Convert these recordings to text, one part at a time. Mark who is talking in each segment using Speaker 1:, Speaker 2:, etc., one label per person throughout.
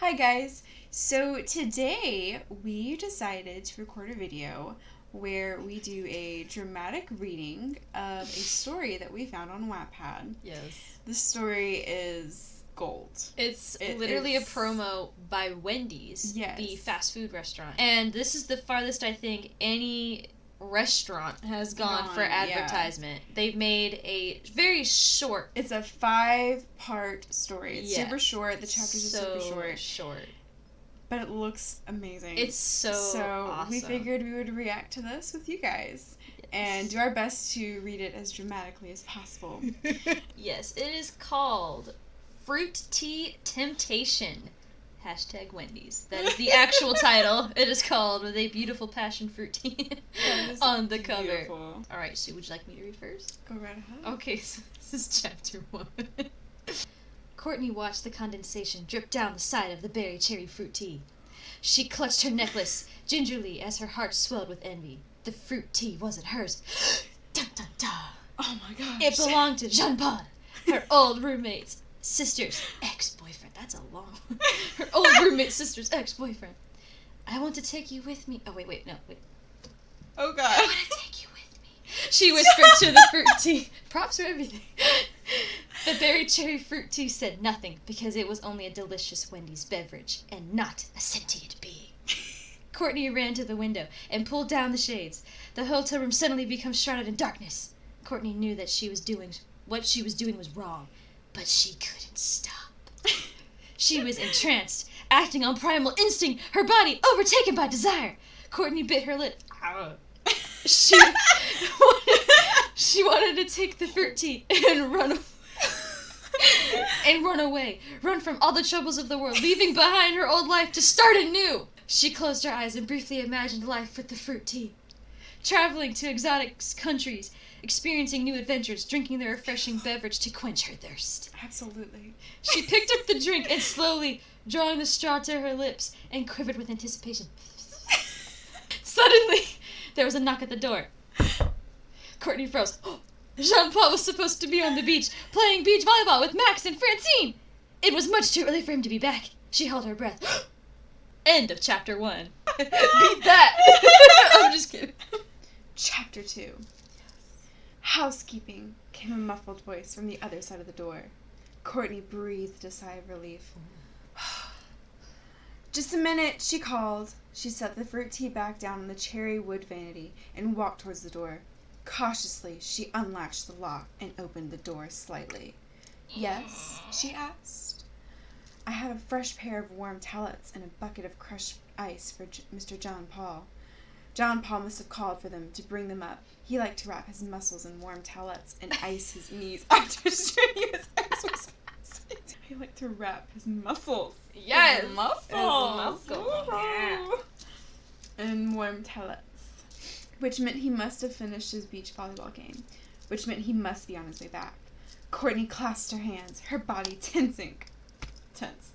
Speaker 1: Hi guys! So today we decided to record a video where we do a dramatic reading of a story that we found on Wattpad.
Speaker 2: Yes.
Speaker 1: The story is gold.
Speaker 2: It's literally a promo by Wendy's, the fast food restaurant. And this is the farthest I think any restaurant has gone for advertisement. Yeah. They've made a very short...
Speaker 1: It's a 5-part story. It's super short. The chapters are super short. But it looks amazing.
Speaker 2: It's so awesome.
Speaker 1: We figured we would react to this with you guys. Yes. And do our best to read it as dramatically as possible.
Speaker 2: Yes, it is called Fruit Tea Temptation. Hashtag Wendy's. That is the actual title. It is called With a Beautiful Passion Fruit Tea on the cover.
Speaker 1: Beautiful.
Speaker 2: Alright, so would you like me to read first?
Speaker 1: Go right ahead.
Speaker 2: Okay, so this is chapter 1. Courtney watched the condensation drip down the side of the berry cherry fruit tea. She clutched her necklace gingerly as her heart swelled with envy. The fruit tea wasn't hers. Dun dun dun.
Speaker 1: Oh my gosh.
Speaker 2: It belonged to Jean-Paul, her old roommate's sister's ex-boyfriend. That's a long one. Her old roommate's sister's ex-boyfriend. I want to take you with me. Oh, wait.
Speaker 1: Oh, God.
Speaker 2: I want to take you with me. She whispered to the fruit tea. Props for everything. The berry cherry fruit tea said nothing because it was only a delicious Wendy's beverage and not a sentient being. Courtney ran to the window and pulled down the shades. The hotel room suddenly became shrouded in darkness. Courtney knew that what she was doing was wrong, but she couldn't stop. She was entranced, acting on primal instinct, her body overtaken by desire. Courtney bit her lip. She wanted to take the fruit tea and run away. Run from all the troubles of the world, leaving behind her old life to start anew. She closed her eyes and briefly imagined life with the fruit tea. Traveling to exotic countries, experiencing new adventures, drinking the refreshing beverage to quench her thirst.
Speaker 1: Absolutely.
Speaker 2: She picked up the drink and slowly, drawing the straw to her lips, and quivered with anticipation. Suddenly, there was a knock at the door. Courtney froze. Jean-Paul was supposed to be on the beach, playing beach volleyball with Max and Francine. It was much too early for him to be back. She held her breath. End of chapter 1. Beat that. I'm just kidding.
Speaker 1: Chapter 2. Housekeeping, came a muffled voice from the other side of the door. Courtney breathed a sigh of relief. Just a minute, she called. She set the fruit tea back down on the cherry wood vanity and walked towards the door. Cautiously, she unlatched the lock and opened the door slightly. Yes, she asked. I have a fresh pair of warm towelettes and a bucket of crushed ice for Mr. John Paul. John Paul must have called for them to bring them up. He liked to wrap his muscles in warm towelettes and ice his knees after strenuous exercise. He liked to wrap his muscles.
Speaker 2: Yes!
Speaker 1: His muscles.
Speaker 2: Yeah.
Speaker 1: In warm towelettes. Which meant he must have finished his beach volleyball game. Which meant he must be on his way back. Courtney clasped her hands, her body tensing. Tense.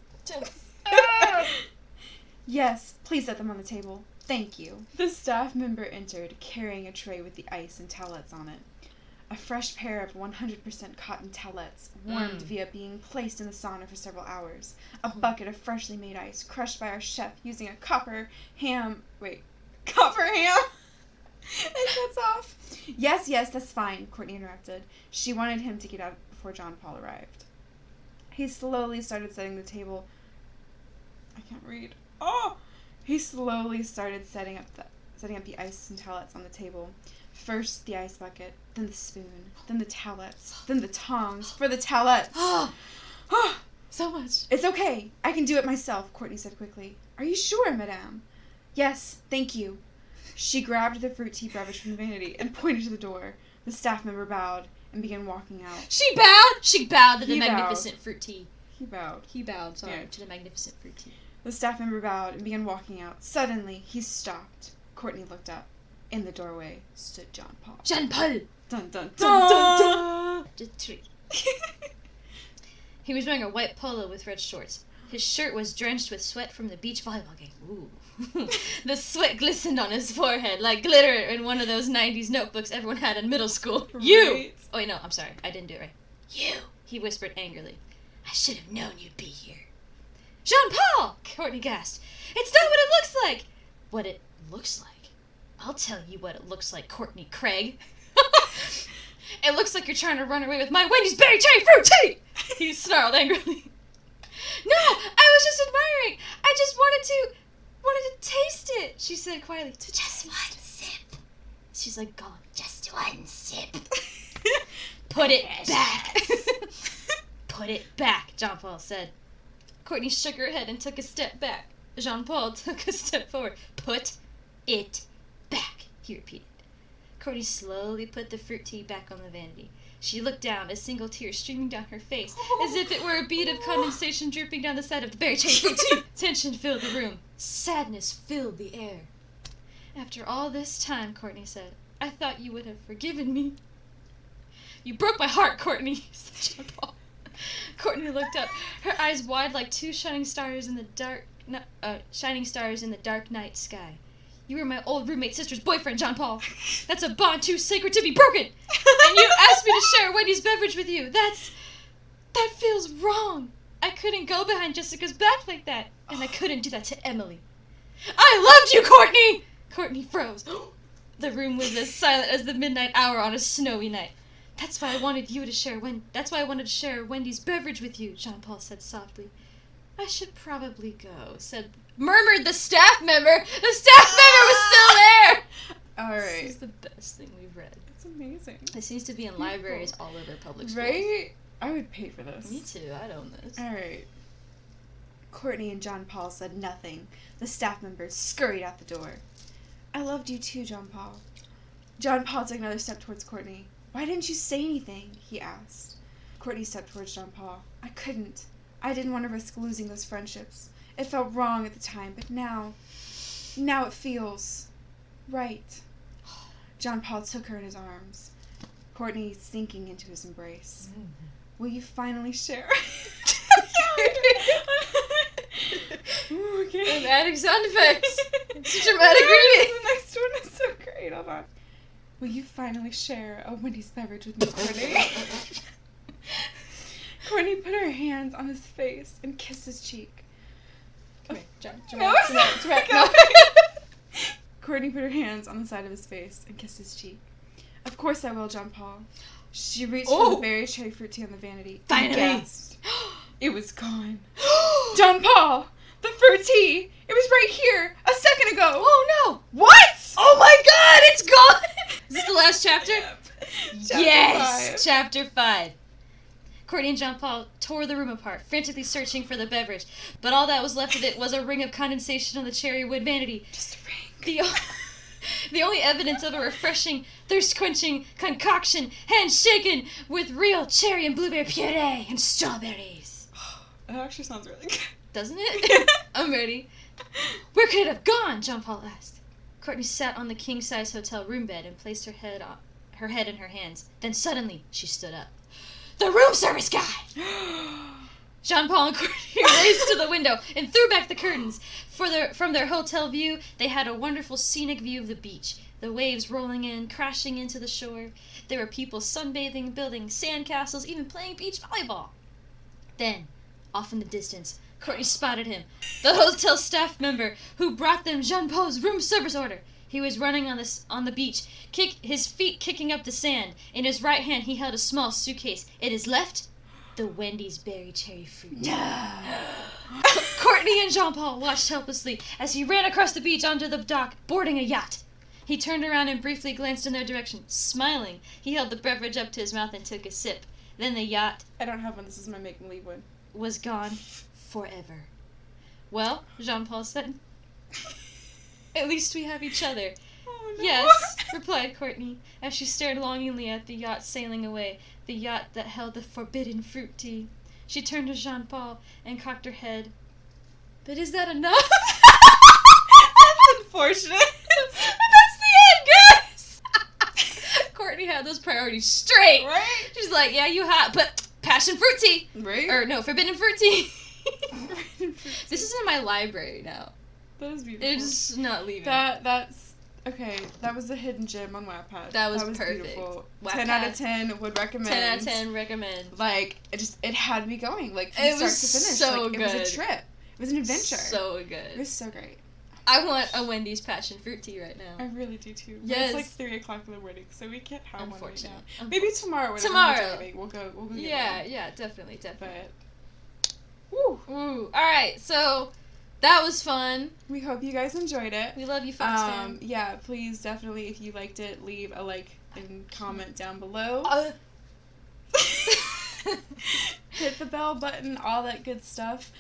Speaker 1: Yes, please set them on the table. Thank you. The staff member entered, carrying a tray with the ice and towelettes on it. A fresh pair of 100% cotton towelettes, warmed via being placed in the sauna for several hours. A bucket of freshly made ice, crushed by our chef using a copper ham? It cuts off. Yes, that's fine, Courtney interrupted. She wanted him to get out before John Paul arrived. He slowly started setting the table. I can't read. He slowly started setting up the ice and towelettes on the table. First the ice bucket, then the spoon, then the towelettes, then the tongs for the towelettes.
Speaker 2: So much.
Speaker 1: It's okay. I can do it myself, Courtney said quickly. Are you sure, madame? Yes, thank you. She grabbed the fruit tea beverage from the vanity and pointed to the door. The staff member bowed and began walking out.
Speaker 2: She bowed? She bowed to the magnificent fruit tea.
Speaker 1: He bowed,
Speaker 2: to the magnificent fruit tea.
Speaker 1: The staff member bowed and began walking out. Suddenly, he stopped. Courtney looked up. In the doorway stood John Paul.
Speaker 2: Jean-Paul!
Speaker 1: Dun dun dun dun dun!
Speaker 2: Just 3. He was wearing a white polo with red shorts. His shirt was drenched with sweat from the beach volleyball game. Ooh. The sweat glistened on his forehead like glitter in one of those 90s notebooks everyone had in middle school.
Speaker 1: Right.
Speaker 2: You! Oh, wait, no, I'm sorry. I didn't do it right. You! He whispered angrily. I should have known you'd be here. Jean-Paul! Courtney gasped. It's not what it looks like! What it looks like? I'll tell you what it looks like, Courtney Craig. It looks like you're trying to run away with my Wendy's berry cherry fruit tea! He snarled angrily. No, I was just admiring. I just wanted to taste it, she said quietly. Just one sip. She's like, gone. Just one sip. Put it back. Put it back, Jean-Paul said. Courtney shook her head and took a step back. Jean-Paul took a step forward. Put it back, he repeated. Courtney slowly put the fruit tea back on the vanity. She looked down, a single tear streaming down her face, as if it were a bead of condensation dripping down the side of the berry cherry fruit tea. Tension filled the room. Sadness filled the air. After all this time, Courtney said, I thought you would have forgiven me. You broke my heart, Courtney, said Jean-Paul. Courtney looked up, her eyes wide like two shining stars in the dark night sky. You were my old roommate's sister's boyfriend, Jean-Paul. That's a bond too sacred to be broken. And you asked me to share Wendy's beverage with you. That feels wrong. I couldn't go behind Jessica's back like that. And I couldn't do that to Emily. I loved you, Courtney! Courtney froze. The room was as silent as the midnight hour on a snowy night. That's why I wanted to share Wendy's beverage with you, Jean-Paul said softly. I should probably go, murmured the staff member. The staff member was still there!
Speaker 1: Alright.
Speaker 2: This is the best thing we've read.
Speaker 1: It's amazing.
Speaker 2: It seems to be in libraries all over public schools.
Speaker 1: Right? I would pay for this.
Speaker 2: Me too, I'd own this.
Speaker 1: Alright. Courtney and Jean-Paul said nothing. The staff members scurried out the door. I loved you too, Jean-Paul. Jean-Paul took another step towards Courtney. Why didn't you say anything? He asked. Courtney stepped towards Jean-Paul. I couldn't. I didn't want to risk losing those friendships. It felt wrong at the time, but now it feels right. Jean-Paul took her in his arms, Courtney sinking into his embrace. Will you finally share? Ooh, okay.
Speaker 2: I'm adding sound effects. It's a dramatic reading.
Speaker 1: The next one is so great. Hold on. Will you finally share a Wendy's beverage with me, Courtney? Courtney put her hands on his face and kissed his cheek.
Speaker 2: Come here,
Speaker 1: No. Courtney put her hands on the side of his face and kissed his cheek. Of course I will, Jean-Paul. She reached for the berry cherry fruit tea on the vanity.
Speaker 2: Finally.
Speaker 1: Gasped. It was gone. Jean-Paul! The fruit tea! It was right here, a second ago!
Speaker 2: Oh no!
Speaker 1: What?
Speaker 2: Oh my god, it's gone! Is this the last chapter?
Speaker 1: Yep.
Speaker 2: Yes!
Speaker 1: 5.
Speaker 2: Chapter 5. Courtney and Jean-Paul tore the room apart, frantically searching for the beverage, but all that was left of it was a ring of condensation on the cherry wood vanity.
Speaker 1: Just a ring.
Speaker 2: The only evidence of a refreshing, thirst-quenching concoction, hands-shaken with real cherry and blueberry puree and strawberries.
Speaker 1: That actually sounds really good.
Speaker 2: Doesn't it? I'm ready. Where could it have gone? Jean-Paul asked. Courtney sat on the king-size hotel room bed and placed her head in her hands. Then suddenly, she stood up. The room service guy! Jean-Paul and Courtney raced to the window and threw back the curtains. From their hotel view, they had a wonderful scenic view of the beach, the waves rolling in, crashing into the shore. There were people sunbathing, building sandcastles, even playing beach volleyball. Then, off in the distance, Courtney spotted him, the hotel staff member who brought them Jean-Paul's room service order. He was running on the beach, his feet kicking up the sand. In his right hand, he held a small suitcase. In his left, the Wendy's berry cherry fruit. Courtney and Jean-Paul watched helplessly as he ran across the beach onto the dock, boarding a yacht. He turned around and briefly glanced in their direction. Smiling, he held the beverage up to his mouth and took a sip. Then the yacht...
Speaker 1: I don't have one. This is my make-believe one.
Speaker 2: ...was gone forever. Well, Jean-Paul said, at least we have each other.
Speaker 1: Oh, no.
Speaker 2: Yes, replied Courtney, as she stared longingly at the yacht sailing away, the yacht that held the forbidden fruit tea. She turned to Jean-Paul and cocked her head. But is that enough?
Speaker 1: That's unfortunate.
Speaker 2: That's the end, guys! Courtney had those priorities straight.
Speaker 1: Right?
Speaker 2: She's like, yeah, you have, but passion fruit tea.
Speaker 1: Right?
Speaker 2: Or no, forbidden fruit tea. This is in my library now.
Speaker 1: That is beautiful.
Speaker 2: It's not leaving.
Speaker 1: That's okay. That was a hidden gem on Wattpad.
Speaker 2: That was perfect.
Speaker 1: Beautiful.
Speaker 2: Wattpad.
Speaker 1: 10 out of 10 would recommend.
Speaker 2: 10 out of 10 recommend.
Speaker 1: Like it had me going. Like from
Speaker 2: It
Speaker 1: start
Speaker 2: was
Speaker 1: to finish.
Speaker 2: so
Speaker 1: like, It was
Speaker 2: good.
Speaker 1: a trip. It was an adventure.
Speaker 2: So
Speaker 1: It
Speaker 2: good.
Speaker 1: was so great.
Speaker 2: I want a Wendy's passion fruit tea right now.
Speaker 1: I really do too. But
Speaker 2: Yes.
Speaker 1: it's like 3 o'clock in the morning, so we can't have one right
Speaker 2: Unfortunate.
Speaker 1: now. Maybe tomorrow. When
Speaker 2: Tomorrow.
Speaker 1: we're driving, we'll go get one.
Speaker 2: Yeah, definitely.
Speaker 1: But woo.
Speaker 2: Ooh. All right, so that was fun.
Speaker 1: We hope you guys enjoyed it.
Speaker 2: We love you, Fox fam.
Speaker 1: Yeah, please definitely, if you liked it, leave a like and comment down below. Hit the bell button, all that good stuff.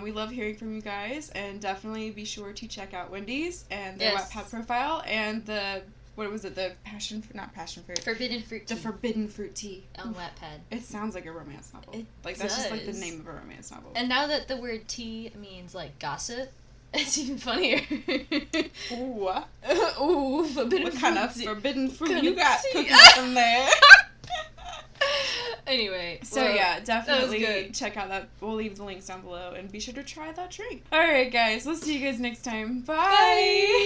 Speaker 1: We love hearing from you guys, and definitely be sure to check out Wendy's and their Wattpad profile and the not passion fruit,
Speaker 2: Forbidden fruit tea.
Speaker 1: the forbidden fruit tea
Speaker 2: On Wattpad.
Speaker 1: It sounds like a romance novel.
Speaker 2: It
Speaker 1: that's just like the
Speaker 2: does.
Speaker 1: name of a romance novel.
Speaker 2: And now that the word tea means like gossip, it's even funnier.
Speaker 1: Ooh,
Speaker 2: Ooh, forbidden
Speaker 1: what kind
Speaker 2: fruit
Speaker 1: of
Speaker 2: tea.
Speaker 1: forbidden fruit
Speaker 2: Kind
Speaker 1: you
Speaker 2: of
Speaker 1: got
Speaker 2: tea.
Speaker 1: cooking in there?
Speaker 2: Anyway,
Speaker 1: So
Speaker 2: well,
Speaker 1: yeah,
Speaker 2: that was
Speaker 1: definitely
Speaker 2: good.
Speaker 1: check out that. We'll leave the links down below, and be sure to try that drink. All right, guys, we'll see you guys next time. Bye.